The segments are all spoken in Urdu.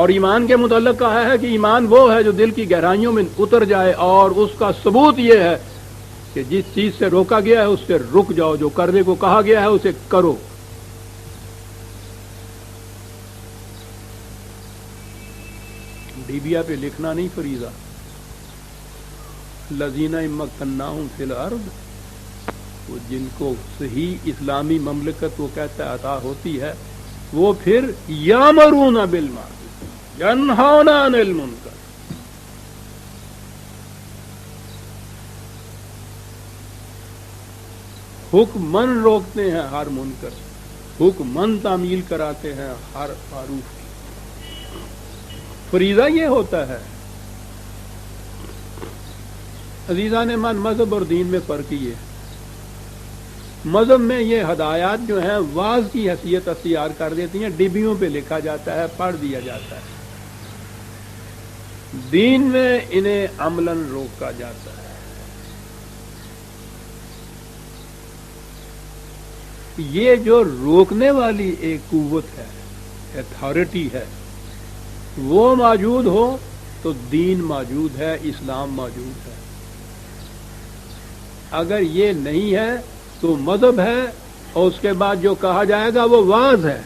اور ایمان کے متعلق کہا ہے کہ ایمان وہ ہے جو دل کی گہرائیوں میں اتر جائے، اور اس کا ثبوت یہ ہے کہ جس چیز سے روکا گیا ہے اس سے رک جاؤ، جو کرنے کو کہا گیا ہے اسے کرو۔ ڈیبیا پہ لکھنا نہیں فریضہ، الذین مکناہم فی الارض، وہ جن کو صحیح اسلامی مملکت وہ کہتا ہے عطا ہوتی ہے، وہ پھر یامرون بالمعروف ینہون عن المنکر، حکمن روکتے ہیں ہر منکر، حکمن تعمیل کراتے ہیں ہر معروف کی۔ فریضہ یہ ہوتا ہے۔ عزیزان من، مذہب اور دین میں فرق یہ ہے، مذہب میں یہ ہدایات جو ہیں واعظ کی حیثیت اختیار کر دیتی ہیں، ڈبیوں پہ لکھا جاتا ہے، پڑھ دیا جاتا ہے۔ دین میں انہیں عملاً روکا جاتا ہے۔ یہ جو روکنے والی ایک قوت ہے، اتھارٹی ہے، وہ موجود ہو تو دین موجود ہے، اسلام موجود ہے۔ اگر یہ نہیں ہے تو مذہب ہے، اور اس کے بعد جو کہا جائے گا وہ واعظ ہے۔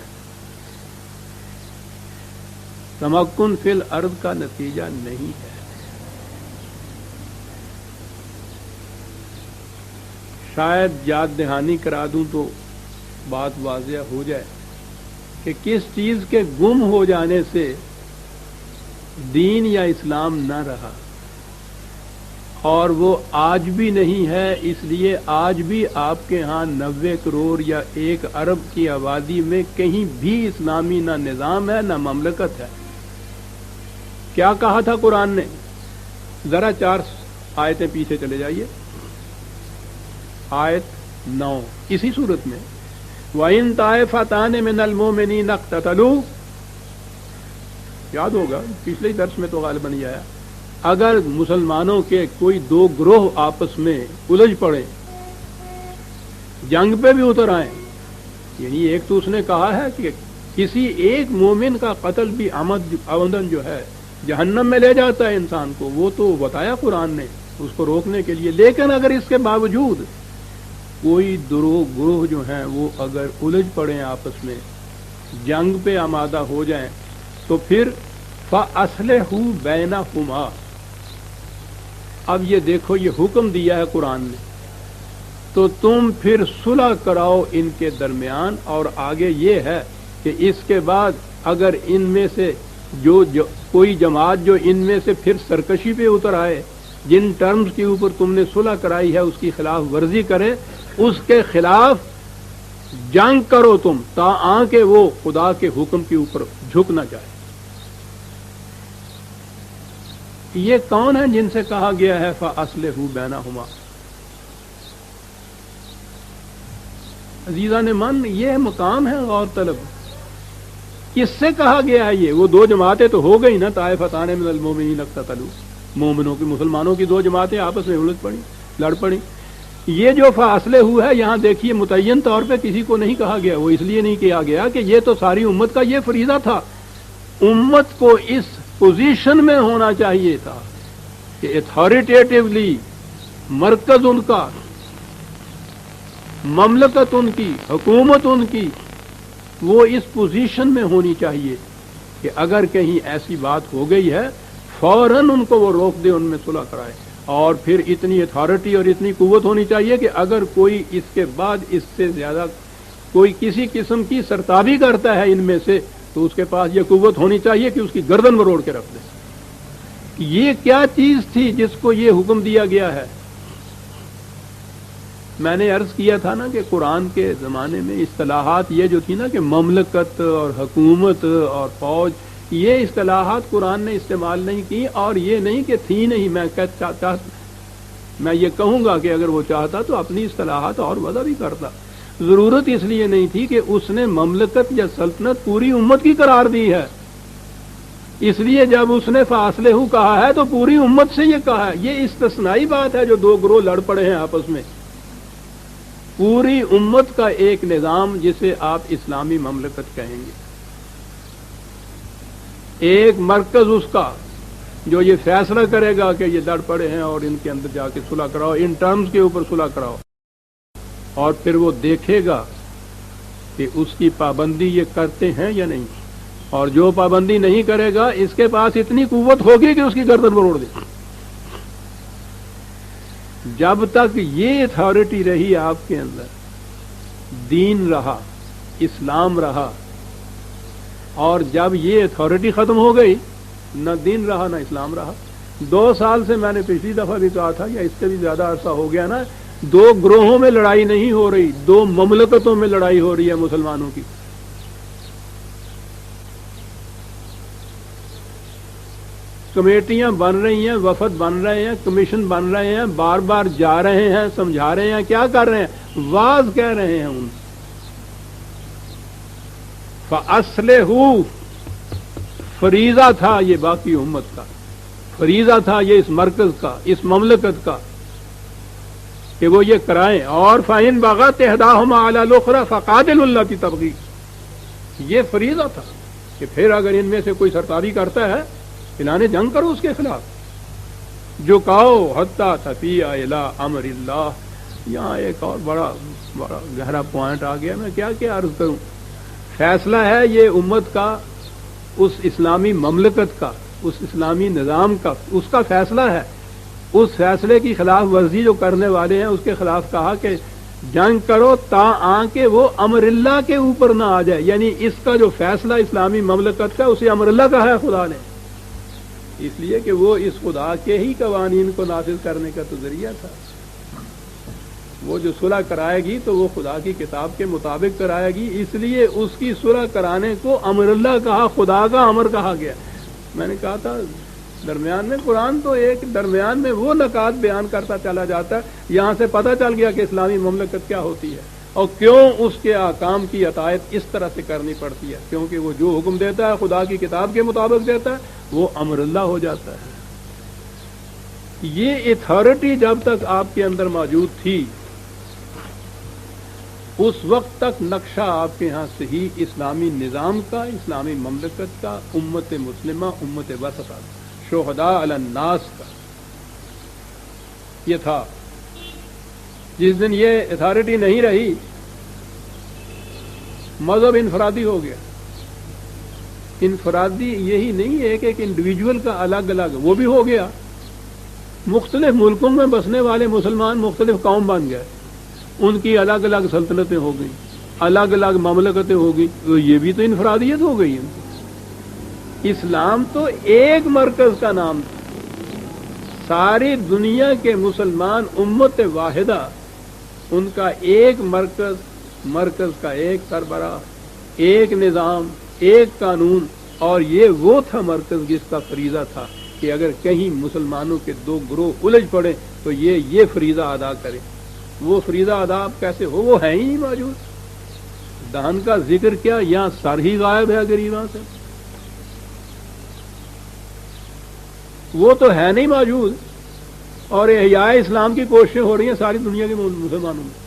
تمکن فی الارض کا نتیجہ نہیں ہے۔ شاید یاد دہانی کرا دوں تو بات واضح ہو جائے کہ کس چیز کے گم ہو جانے سے دین یا اسلام نہ رہا، اور وہ آج بھی نہیں ہے۔ اس لیے آج بھی آپ کے ہاں 90 کروڑ یا 1 ارب کی آبادی میں کہیں بھی اسلامی نہ نظام ہے نہ مملکت ہے۔ کیا کہا تھا قرآن نے؟ ذرا 4 آیتیں پیچھے چلے جائیے، آیت 9 اسی صورت میں، وَإِن طَائِفَتَانِ مِنَ الْمُؤْمِنِينَ اقْتَتَلُوا، یاد ہوگا پچھلے درس میں تو غالباً نہیں آیا، اگر مسلمانوں کے کوئی 2 گروہ آپس میں الجھ پڑے، جنگ پہ بھی اتر آئیں، یعنی ایک تو اس نے کہا ہے کہ کسی ایک مومن کا قتل بھی عمدن جو ہے جہنم میں لے جاتا ہے انسان کو، وہ تو بتایا قرآن نے اس کو روکنے کے لیے۔ لیکن اگر اس کے باوجود کوئی گروہ جو ہیں وہ اگر الجھ پڑیں آپس میں، جنگ پہ آمادہ ہو جائیں، تو پھر فَأَصْلِحُوا بَيْنَهُمَا، اب یہ دیکھو یہ حکم دیا ہے قرآن نے، تو تم پھر صلح کراؤ ان کے درمیان۔ اور آگے یہ ہے کہ اس کے بعد اگر ان میں سے جو کوئی جماعت جو ان میں سے پھر سرکشی پہ اتر آئے، جن ٹرمز کے اوپر تم نے صلح کرائی ہے اس کی خلاف ورزی کرے، اس کے خلاف جنگ کرو تم، تاآں کہ وہ خدا کے حکم کے اوپر جھک نہ جائے۔ یہ کون ہیں جن سے کہا گیا ہے فَأَصْلِحُوا بَيْنَهُمَا؟ عزیزان من، یہ مقام ہے غور طلب۔ کس سے کہا گیا ہے یہ؟ وہ 2 جماعتیں تو ہو گئی نا، طائفتان من المؤمنین اقتتلوا، مومنوں کی، مسلمانوں کی 2 جماعتیں آپس میں الجھ پڑی، لڑ پڑی۔ یہ جو فاصلے ہے یہاں دیکھیے متعین طور پہ کسی کو نہیں کہا گیا، وہ اس لیے نہیں کیا گیا کہ یہ تو ساری امت کا یہ فریضہ تھا، امت کو اس پوزیشن میں ہونا چاہیے تھا کہ اتھارٹیٹیولی مرکز ان کا، مملکت ان کی، حکومت ان کی، وہ اس پوزیشن میں ہونی چاہیے کہ اگر کہیں ایسی بات ہو گئی ہے فوراً ان کو وہ روک دے، ان میں صلح کرائے۔ اور پھر اتنی اتھارٹی اور اتنی قوت ہونی چاہیے کہ اگر کوئی اس کے بعد اس سے زیادہ کوئی کسی قسم کی سرتابی کرتا ہے ان میں سے، تو اس کے پاس یہ قوت ہونی چاہیے کہ اس کی گردن مروڑ کے رکھ دے۔ یہ کیا چیز تھی جس کو یہ حکم دیا گیا ہے؟ میں نے عرض کیا تھا نا کہ قرآن کے زمانے میں اصطلاحات یہ جو تھی نا کہ مملکت اور حکومت اور فوج، یہ اصطلاحات قرآن نے استعمال نہیں کی، اور یہ نہیں کہ تھی نہیں، میں یہ کہوں گا کہ اگر وہ چاہتا تو اپنی اصطلاحات اور وضع بھی کرتا۔ ضرورت اس لیے نہیں تھی کہ اس نے مملکت یا سلطنت پوری امت کی قرار دی ہے، اس لیے جب اس نے فاصلے ہو کہا ہے تو پوری امت سے یہ کہا ہے۔ یہ استثنائی بات ہے جو 2 گروہ لڑ پڑے ہیں آپس میں، پوری امت کا ایک نظام جسے آپ اسلامی مملکت کہیں گے۔ ایک مرکز اس کا جو یہ فیصلہ کرے گا کہ یہ لڑ پڑے ہیں اور ان کے اندر جا کے صلح کراؤ، ان ٹرمز کے اوپر صلح کراؤ، اور پھر وہ دیکھے گا کہ اس کی پابندی یہ کرتے ہیں یا نہیں، اور جو پابندی نہیں کرے گا اس کے پاس اتنی قوت ہوگی کہ اس کی گردن پر اڑ دے۔ جب تک یہ اتھارٹی رہی آپ کے اندر، دین رہا، اسلام رہا، اور جب یہ اتھارٹی ختم ہو گئی، نہ دین رہا نہ اسلام رہا۔ 2 سال سے میں نے پچھلی دفعہ بھی کہا تھا، یا اس سے بھی زیادہ عرصہ ہو گیا نا، 2 گروہوں میں لڑائی نہیں ہو رہی، 2 مملکتوں میں لڑائی ہو رہی ہے مسلمانوں کی۔ کمیٹیاں بن رہی ہیں، وفد بن رہے ہیں، کمیشن بن رہے ہیں، بار بار جا رہے ہیں، سمجھا رہے ہیں، کیا کر رہے ہیں؟ واز کہہ رہے ہیں ان فَأَصْلِحُوا، فریضہ تھا یہ باقی امت کا، فریضہ تھا یہ اس مرکز کا، اس مملکت کا، کہ وہ یہ کرائیں۔ اور فَإِن بَغَتْ إِحْدَاهُمَا عَلَى الْأُخْرَى فَقَاتِلُوا الَّتِي تَبْغِي، یہ فریضہ تھا کہ پھر اگر ان میں سے کوئی سرکاری کرتا ہے، اعلان جنگ کرو اس کے خلاف، جو کہو حتیٰ تفیء الی امر اللہ۔ یہاں ایک اور بڑا گہرا پوائنٹ آ گیا، میں کیا عرض کروں۔ فیصلہ ہے یہ امت کا، اس اسلامی مملکت کا، اس اسلامی نظام کا، اس کا فیصلہ ہے۔ اس فیصلے کی خلاف ورزی جو کرنے والے ہیں اس کے خلاف کہا کہ جنگ کرو تا کہ وہ امر اللہ کے اوپر نہ آ جائے، یعنی اس کا جو فیصلہ اسلامی مملکت کا، اسے امر اللہ کہا ہے خدا نے، اس لیے کہ وہ اس خدا کے ہی قوانین کو نافذ کرنے کا تو ذریعہ تھا۔ وہ جو صلح کرائے گی تو وہ خدا کی کتاب کے مطابق کرائے گی، اس لیے اس کی صلح کرانے کو امر اللہ کہا، خدا کا امر کہا گیا۔ میں نے کہا تھا درمیان میں قرآن تو ایک درمیان میں وہ نکات بیان کرتا چلا جاتا ہے، یہاں سے پتہ چل گیا کہ اسلامی مملکت کیا ہوتی ہے اور کیوں اس کے احکام کی اطاعت اس طرح سے کرنی پڑتی ہے، کیونکہ وہ جو حکم دیتا ہے خدا کی کتاب کے مطابق دیتا ہے، وہ امر اللہ ہو جاتا ہے۔ یہ اتھارٹی جب تک آپ کے اندر موجود تھی، اس وقت تک نقشہ آپ کے ہاں صحیح اسلامی نظام کا، اسلامی مملکت کا، امت مسلمہ، امت وسطہ، شہداء علی الناس کا یہ تھا۔ جس دن یہ اتھارٹی نہیں رہی، مذہب انفرادی ہو گیا۔ انفرادی یہی نہیں ہے کہ ایک انڈیویجول کا الگ الگ، وہ بھی ہو گیا۔ مختلف ملکوں میں بسنے والے مسلمان مختلف قوم بن گئے، ان کی الگ الگ سلطنتیں ہو گئیں، الگ الگ مملکتیں ہو گئی، تو یہ بھی تو انفرادیت ہو گئی ہے۔ اسلام تو ایک مرکز کا نام تھا، ساری دنیا کے مسلمان امت واحدہ، ان کا ایک مرکز کا ایک سربراہ، ایک نظام، ایک قانون، اور یہ وہ تھا مرکز جس کا فریضہ تھا کہ اگر کہیں مسلمانوں کے 2 گروہ الجھ پڑے تو یہ فریضہ ادا کرے۔ وہ فریضہ ادا کیسے ہو؟ وہ ہے ہی نہیں موجود۔ دہن کا ذکر کیا، یہاں سر ہی غائب ہے غریباں سے، وہ تو ہے نہیں موجود، اور احیاء اسلام کی کوششیں ہو رہی ہیں ساری دنیا کے مسلمانوں میں۔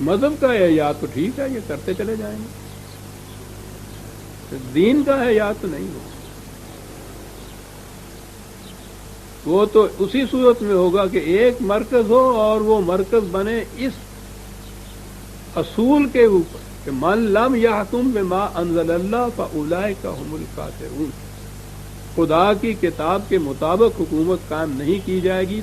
مذہب کا احیاء تو ٹھیک ہے، یہ کرتے چلے جائیں گے، دین کا احیاء تو نہیں ہوگا۔ وہ تو اسی صورت میں ہوگا کہ ایک مرکز ہو اور وہ مرکز بنے اس اصول کے اوپر کہ من لم یحکم بما انزل اللہ فاولئک هم الکافرون، خدا کی کتاب کے مطابق حکومت قائم نہیں کی جائے گی